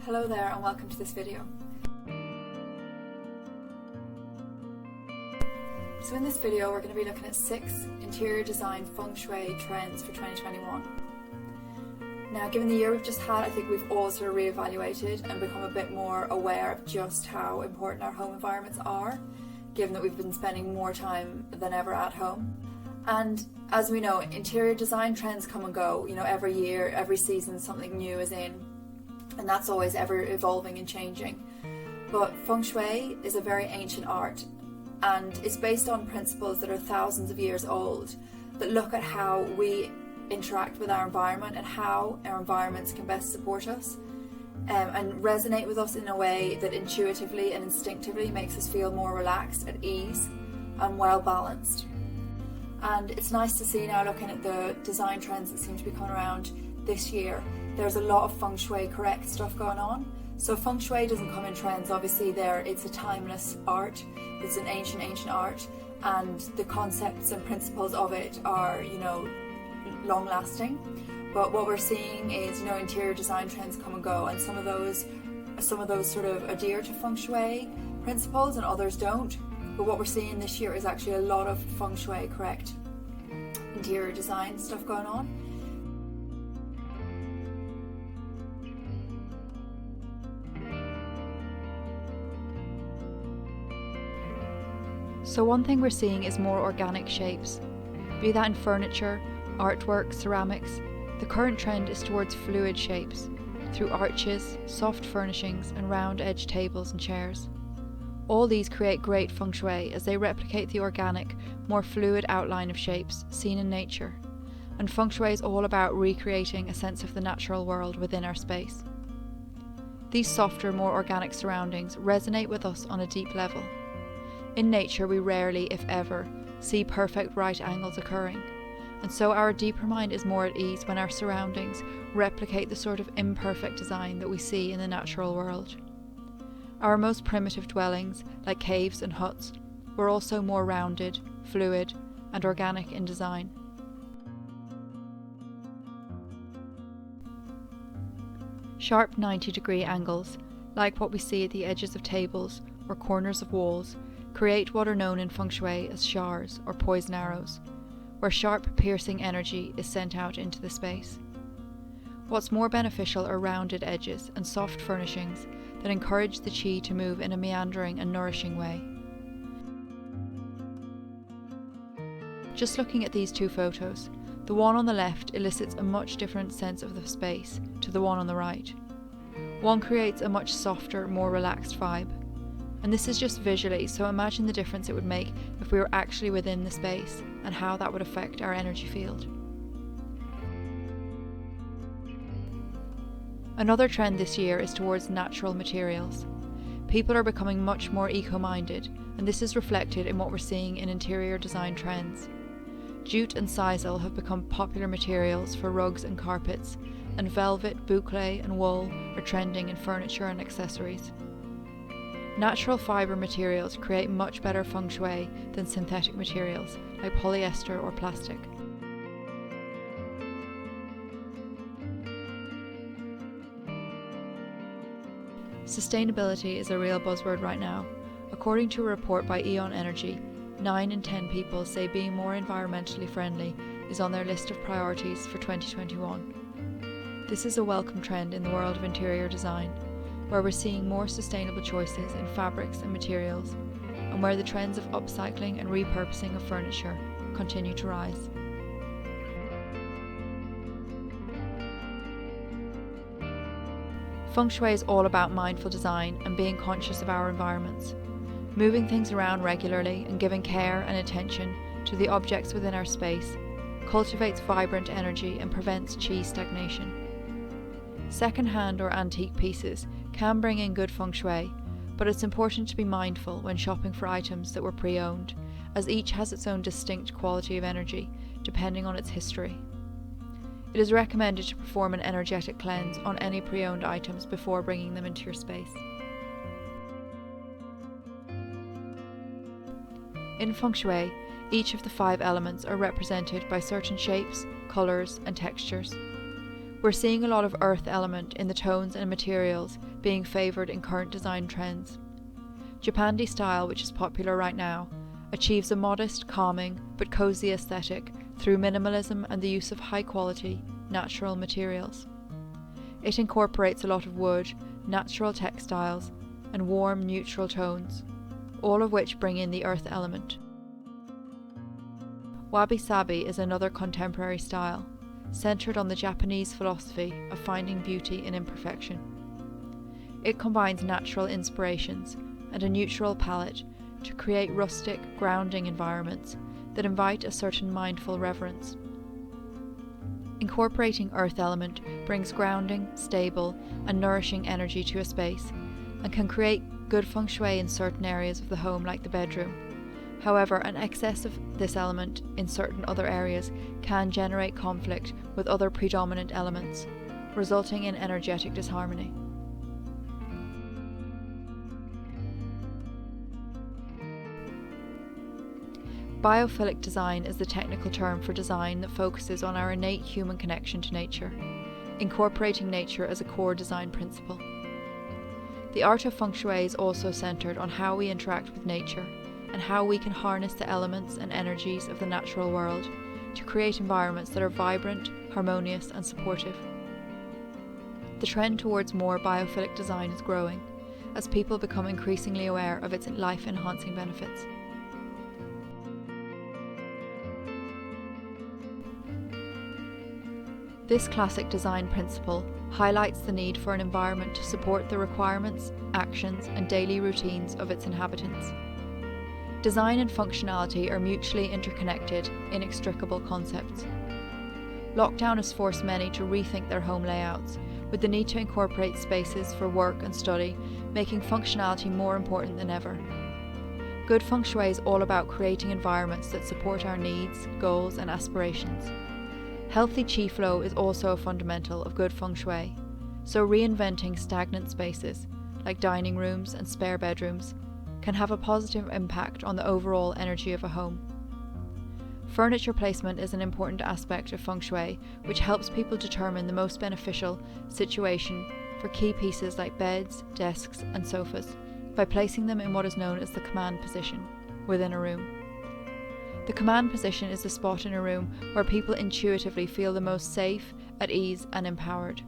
Hello there and welcome to this video. So in this video we're going to be looking at 6 interior design Feng Shui trends for 2021. Now given the year we've just had, I think we've all sort of reevaluated and become a bit more aware of just how important our home environments are, given that we've been spending more time than ever at home. And as we know, interior design trends come and go. Every year, every season something new is in, and that's always ever evolving and changing. But Feng Shui is a very ancient art, and it's based on principles that are thousands of years old that look at how we interact with our environment and how our environments can best support us and resonate with us in a way that intuitively and instinctively makes us feel more relaxed, at ease and well balanced. And it's nice to see now, looking at the design trends that seem to be coming around this year, there's a lot of Feng Shui correct stuff going on. So Feng Shui doesn't come in trends, obviously it's a timeless art, it's an ancient art, and the concepts and principles of it are, long lasting. But what we're seeing is, interior design trends come and go, and some of those sort of adhere to Feng Shui principles and others don't. But what we're seeing this year is actually a lot of Feng Shui correct interior design stuff going on. So one thing we're seeing is more organic shapes. Be that in furniture, artwork, ceramics, the current trend is towards fluid shapes, through arches, soft furnishings and round-edged tables and chairs. All these create great Feng Shui as they replicate the organic, more fluid outline of shapes seen in nature. And Feng Shui is all about recreating a sense of the natural world within our space. These softer, more organic surroundings resonate with us on a deep level. In nature, we rarely, if ever, see perfect right angles occurring, and so our deeper mind is more at ease when our surroundings replicate the sort of imperfect design that we see in the natural world. Our most primitive dwellings, like caves and huts, were also more rounded, fluid, and organic in design. Sharp 90-degree angles, like what we see at the edges of tables or corners of walls, create what are known in Feng Shui as shars or poison arrows, where sharp, piercing energy is sent out into the space. What's more beneficial are rounded edges and soft furnishings that encourage the qi to move in a meandering and nourishing way. Just looking at these two photos, the one on the left elicits a much different sense of the space to the one on the right. One creates a much softer, more relaxed vibe. And this is just visually, so imagine the difference it would make if we were actually within the space and how that would affect our energy field. Another trend this year is towards natural materials. People are becoming much more eco-minded, and this is reflected in what we're seeing in interior design trends. Jute and sisal have become popular materials for rugs and carpets, and velvet, boucle and wool are trending in furniture and accessories. Natural fibre materials create much better Feng Shui than synthetic materials like polyester or plastic. Sustainability is a real buzzword right now. According to a report by Eon Energy, 9 in 10 people say being more environmentally friendly is on their list of priorities for 2021. This is a welcome trend in the world of interior design, where we're seeing more sustainable choices in fabrics and materials, and where the trends of upcycling and repurposing of furniture continue to rise. Feng Shui is all about mindful design and being conscious of our environments. Moving things around regularly and giving care and attention to the objects within our space cultivates vibrant energy and prevents qi stagnation. Second-hand or antique pieces can bring in good Feng Shui, but it's important to be mindful when shopping for items that were pre-owned, as each has its own distinct quality of energy, depending on its history. It is recommended to perform an energetic cleanse on any pre-owned items before bringing them into your space. In Feng Shui, each of the 5 elements are represented by certain shapes, colours and textures. We're seeing a lot of earth element in the tones and materials being favoured in current design trends. Japandi style, which is popular right now, achieves a modest, calming, but cosy aesthetic through minimalism and the use of high-quality, natural materials. It incorporates a lot of wood, natural textiles, and warm, neutral tones, all of which bring in the earth element. Wabi-Sabi is another contemporary style, centred on the Japanese philosophy of finding beauty in imperfection. It combines natural inspirations and a neutral palette to create rustic, grounding environments that invite a certain mindful reverence. Incorporating earth element brings grounding, stable, and nourishing energy to a space and can create good feng shui in certain areas of the home, like the bedroom. However, an excess of this element in certain other areas can generate conflict with other predominant elements, resulting in energetic disharmony. Biophilic design is the technical term for design that focuses on our innate human connection to nature, incorporating nature as a core design principle. The art of feng shui is also centered on how we interact with nature and how we can harness the elements and energies of the natural world to create environments that are vibrant, harmonious, and supportive. The trend towards more biophilic design is growing as people become increasingly aware of its life-enhancing benefits. This classic design principle highlights the need for an environment to support the requirements, actions, and daily routines of its inhabitants. Design and functionality are mutually interconnected, inextricable concepts. Lockdown has forced many to rethink their home layouts, with the need to incorporate spaces for work and study, making functionality more important than ever. Good feng shui is all about creating environments that support our needs, goals, and aspirations. Healthy qi flow is also a fundamental of good feng shui, so reinventing stagnant spaces, like dining rooms and spare bedrooms, can have a positive impact on the overall energy of a home. Furniture placement is an important aspect of feng shui, which helps people determine the most beneficial situation for key pieces like beds, desks, and sofas, by placing them in what is known as the command position within a room. The command position is the spot in a room where people intuitively feel the most safe, at ease, and empowered.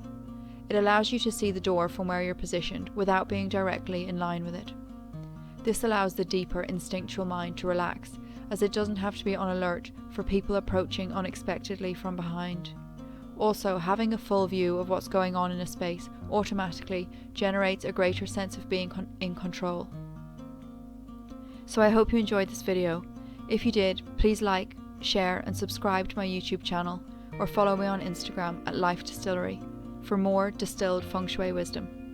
It allows you to see the door from where you're positioned without being directly in line with it. This allows the deeper instinctual mind to relax, as it doesn't have to be on alert for people approaching unexpectedly from behind. Also, having a full view of what's going on in a space automatically generates a greater sense of being in control. So I hope you enjoyed this video. If you did, please like, share, and subscribe to my YouTube channel, or follow me on Instagram at Life Distillery for more distilled feng shui wisdom.